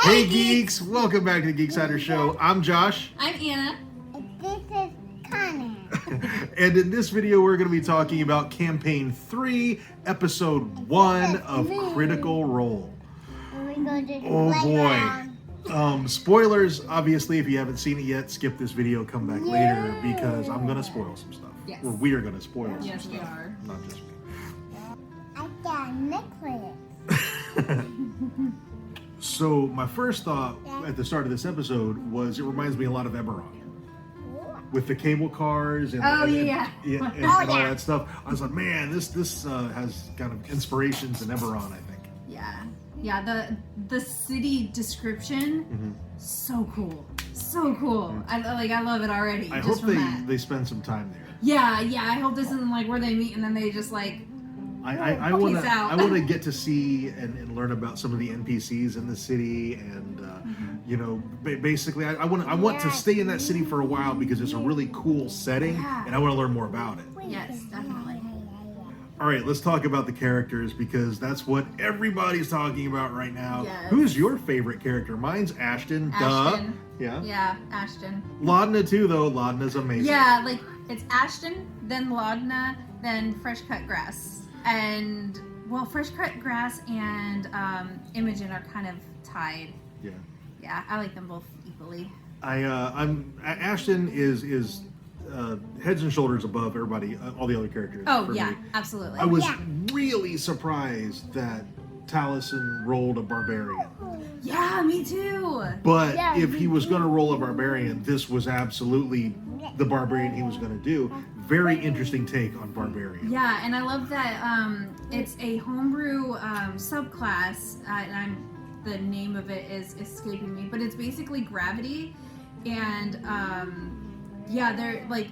Hey geeks, welcome back to the Geeksider Show. I'm Josh, I'm Anna. This is Connor. and in this video we're going to be talking about Campaign 3, Episode 1 of Critical Role. We go to the Oh playground. boy. Spoilers, obviously, if you haven't seen it yet, skip this video, come back later, because I'm going to spoil some stuff. Yes. Or we are going to spoil some Yes, stuff. we are. Not just me. I got a necklace. So my first thought at the start of this episode was it reminds me a lot of Eberron. With the cable cars and, Oh, and, yeah. and all that stuff. I was like, man, this has kind of inspirations in Eberron, I think. Yeah. The city description, so cool. I love it already. I just hope from that. they spend some time there. Yeah. I hope this isn't like where they meet and then they just like. I Peace want out. to get to see and learn about some of the NPCs in the city, and basically I want to stay in that city for a while because it's a really cool setting, Yeah. and I want to learn more about it. Yes, definitely. All right, let's talk about the characters because that's what everybody's talking about right now. Yes. Who's your favorite character? Mine's Ashton. Ashton. Duh. Yeah. Yeah, Ashton. Laudna too, though. Laudna's amazing. Yeah, like it's Ashton, then Laudna, then Fresh Cut Grass. And well, Fresh Cut Grass and Imogen are kind of tied. Yeah. Yeah, I like them both equally. Ashton is heads and shoulders above everybody, all the other characters. Oh for yeah, me. absolutely. I was Yeah. really surprised that Taliesin rolled a barbarian. Yeah, me too. But Yeah, if me he was too. going to roll a barbarian, this was absolutely the barbarian he was going to do. Very interesting take on barbarian. Yeah, and I love that it's a homebrew subclass, and the name of it is escaping me, but it's basically gravity, and they're like,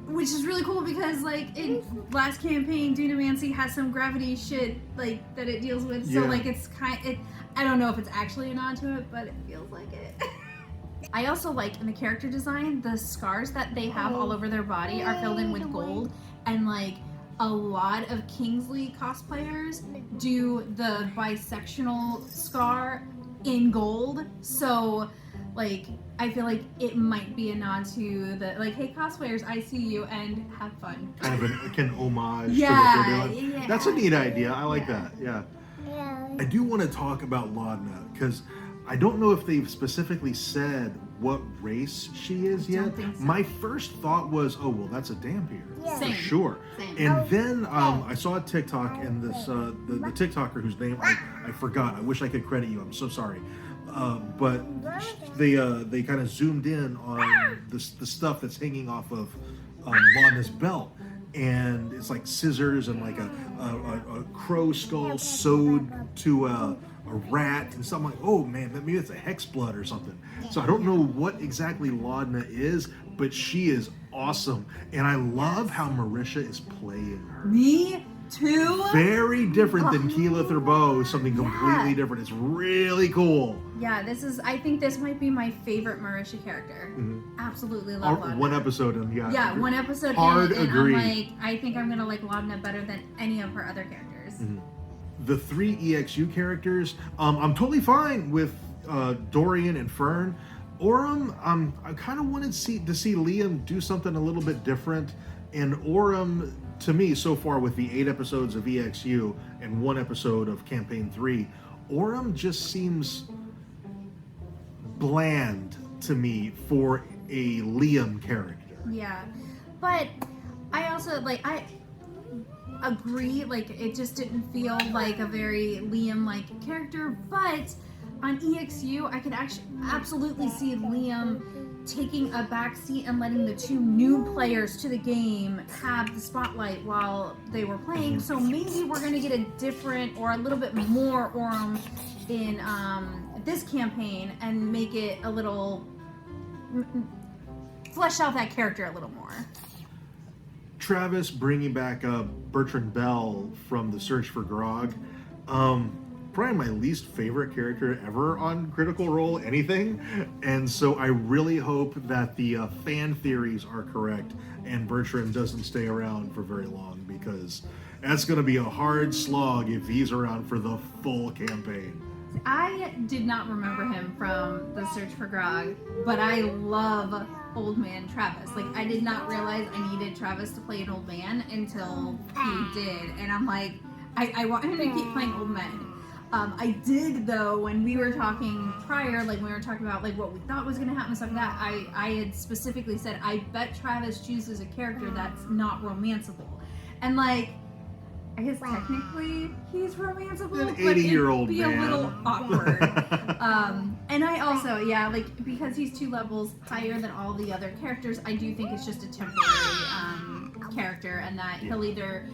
which is really cool because like in last campaign, Dunamancy has some gravity shit like that it deals with, so Yeah. like it's I don't know if it's actually a nod to it, but it feels like it. I also like in the character design, the scars that they have all over their body are filled in with gold, and like a lot of Kingsley cosplayers do the bisectional scar in gold. So like I feel like it might be a nod to the like, hey cosplayers, I see you and have fun. Kind of an homage to Yeah, what they're doing. yeah. That's a neat idea. I like Yeah. that. Yeah. Yeah. I do want to talk about Laudna because I don't know if they've specifically said what race she is yet. think so. My first thought was, oh well, that's a Dampier Yeah. for Same. sure. Same. And then I saw a TikTok, and this the TikToker whose name I forgot. I wish I could credit you. I'm so sorry. But they kind of zoomed in on the stuff that's hanging off of Laudna's belt, and it's like scissors and like a crow skull sewed to a rat and something like, oh man, maybe it's a hex blood or something. So I don't know what exactly Laudna is, but she is awesome, and I love how Marisha is playing her. Me too. Very different than Keyleth or Bo, something completely Yeah. different. It's really cool. Yeah, I think this might be my favorite Marisha character. Absolutely love Laudna. One episode and Yeah, one episode Hard in, and agree. I'm like, I think I'm gonna like Laudna better than any of her other characters. The three EXU characters, I'm totally fine with Dorian and Fern. Orem, I kind of wanted to see Liam do something a little bit different, and Orem, to me, so far with the 8 episodes of EXU and 1 episode of Campaign 3, Orem just seems bland to me for a Liam character. Yeah, but I also I agree. Like it just didn't feel like a very Liam-like character. But on EXU, I could actually absolutely see Liam taking a backseat and letting the two new players to the game have the spotlight while they were playing. So maybe we're gonna get a different or a little bit more Orem in this campaign and make it a little flesh out that character a little more. Travis bringing back Bertrand Bell from The Search for Grog. Probably my least favorite character ever on Critical Role anything. And so I really hope that the fan theories are correct and Bertrand doesn't stay around for very long, because that's going to be a hard slog if he's around for the full campaign. I did not remember him from The Search for Grog, but I love Old Man Travis. Like, I did not realize I needed Travis to play an old man until he did. And I'm like, I want him to keep playing old men. I did, though, when we were talking prior, like when we were talking about like what we thought was going to happen and stuff like that, I had specifically said, I bet Travis chooses a character that's not romanceable. And like, I guess technically he's romanceable, An but it'd 80-year-old be man. a little awkward. And I also, yeah, like because he's 2 levels higher than all the other characters, I do think it's just a temporary character, and that he'll either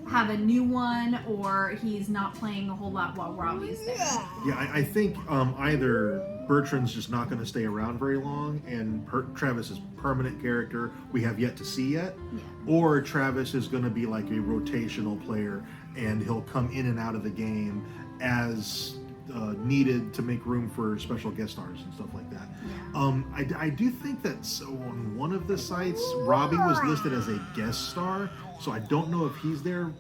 have a new one or he's not playing a whole lot while Robbie's there. Yeah, I think either Bertrand's just not going to stay around very long, and Travis's permanent character we have yet to see yet, Yeah. or Travis is going to be like a rotational player, and he'll come in and out of the game as needed to make room for special guest stars and stuff like that. Yeah. I do think that on one of the sites, Robbie was listed as a guest star, so I don't know if he's there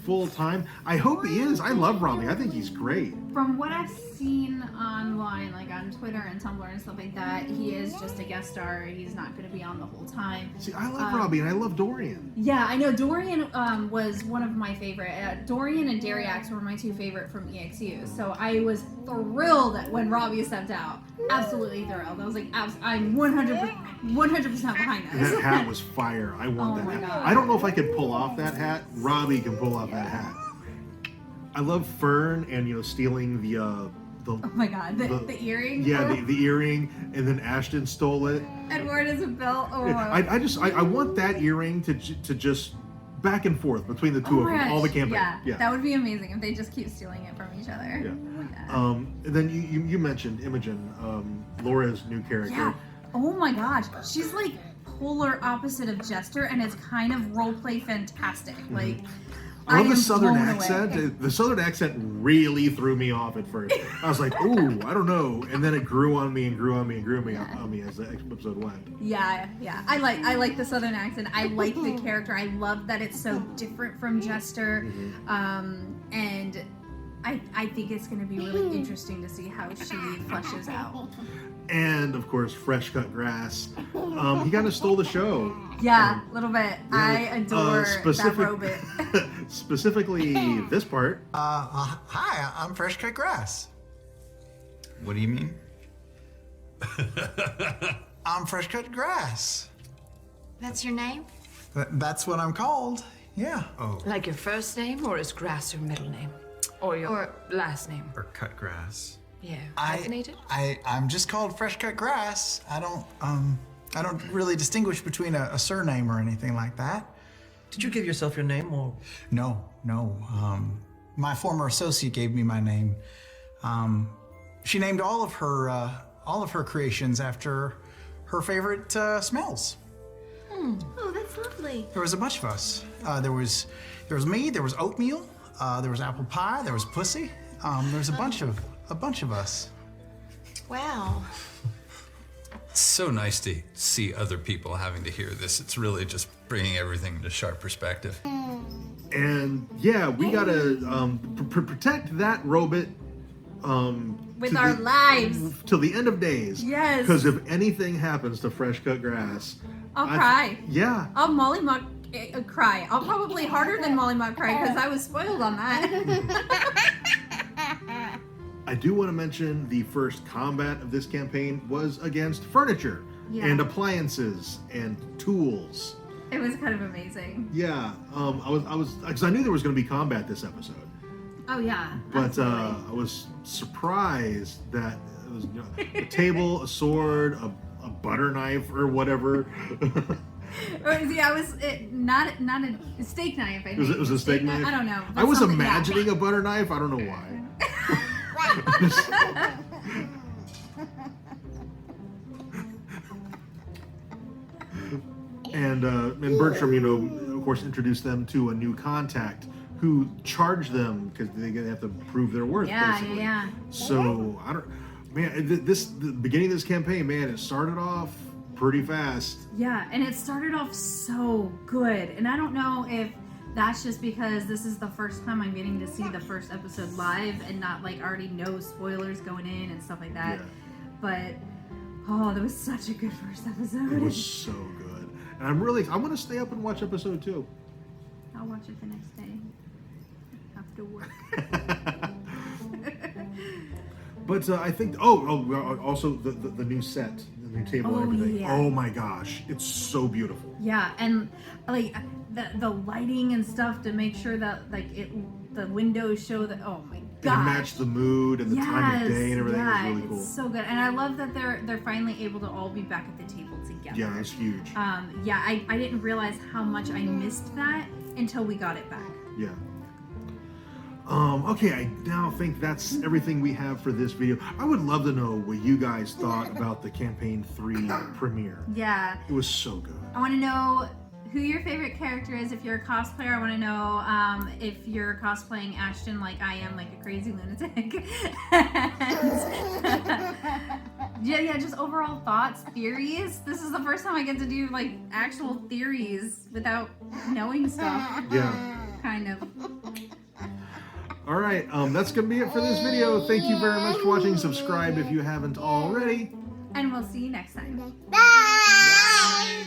full time. I hope he is. I love Robbie. I think he's great. From what I've seen online, like on Twitter and Tumblr and stuff like that, he is just a guest star. He's not going to be on the whole time. See, I love Robbie, and I love Dorian. Yeah, I know Dorian was one of my favorite. Dorian and Dariax were my 2 favorite from EXU. So I was thrilled when Robbie stepped out. Absolutely thrilled. I was like, I'm 100% behind That this. hat was fire. I want Oh that my hat. God. I don't know if I could pull off that hat. Robbie can pull off that hat. I love Fern and stealing the Oh my god, the earring. yeah, the earring, and then Ashton stole it. Edward is a belt. Oh, I want that earring to just back and forth between the two of them all the campaign. Yeah, that would be amazing if they just keep stealing it from each other. Yeah. And then you mentioned Imogen, Laura's new character. Yeah. Oh my gosh, she's like polar opposite of Jester, and it's kind of roleplay fantastic. Like, I love am the southern blown away. accent. The southern accent really threw me off at first. I was like, ooh, I don't know. And then it grew on me and grew on me and grew on me as the episode went. Yeah. I like the southern accent. I like the character. I love that it's so different from Jester. And I think it's going to be really interesting to see how she fleshes out. And of course, fresh cut grass. He kind of stole the show. Yeah, a little bit. I adore that robot. Specifically, this part. Hi, I'm Fresh Cut Grass. What do you mean? I'm Fresh Cut Grass. That's your name? That's what I'm called. Yeah. Oh, Like your first name, or is Grass your middle name? Or your last name? or cut grass. Yeah. Hyphenated? I'm just called Fresh Cut Grass. I don't really distinguish between a surname or anything like that. Did you give yourself your name, or? No. My former associate gave me my name. She named all of her creations after her favorite smells. Oh, that's lovely. There was a bunch of us. There was me. There was oatmeal. There was apple pie. There was pussy. There was a bunch of us. Wow. It's so nice to see other people having to hear this. It's really just bringing everything into sharp perspective. And yeah, we gotta protect that robot With to our the- lives. till the end of days. Yes. Because if anything happens to fresh cut grass, I'll cry. Yeah. I'll mollymuck cry. I'll probably harder than mollymuck cry because I was spoiled on that. I do want to mention the first combat of this campaign was against furniture and appliances and tools. It was kind of amazing. Yeah, I was because I knew there was going to be combat this episode, Oh yeah. but absolutely. I was surprised that it was a table, a sword, a butter knife, or whatever. I was not a steak knife. I think. It was a steak knife. I don't know. I was Something- imagining a butter knife. I don't know why. And Bertram, of course, introduced them to a new contact who charged them because they have to prove their worth. Basically. Yeah. So I don't, man. The beginning of this campaign, man, it started off pretty fast. Yeah, and it started off so good. And I don't know if that's just because this is the first time I'm getting to see the first episode live and not like already know spoilers going in and stuff like that. Yeah. But oh, that was such a good first episode. It was so good. And I'm going to stay up and watch episode 2. I'll watch it the next day after work. But I think, also the new set, the new table and Oh, everything. yeah. Oh my gosh, it's so beautiful. Yeah, and like the lighting and stuff to make sure that like the windows show that. Oh my And it gosh. matched the mood and the time of day and everything. Yeah, It was really cool. it's so good, and I love that they're finally able to all be back at the table together. Yeah, that's huge. Yeah, I didn't realize how much I missed that until we got it back. Yeah. Okay, I now think that's everything we have for this video. I would love to know what you guys thought about the Campaign 3 premiere. Yeah, It was so good. I want to know who your favorite character is. If you're a cosplayer, I want to know if you're cosplaying Ashton like I am, like a crazy lunatic. Yeah, just overall thoughts, theories. This is the first time I get to do like actual theories without knowing stuff, Yeah. kind of. All right, that's going to be it for this video. Thank you very much for watching. Subscribe if you haven't already. And we'll see you next time. Bye.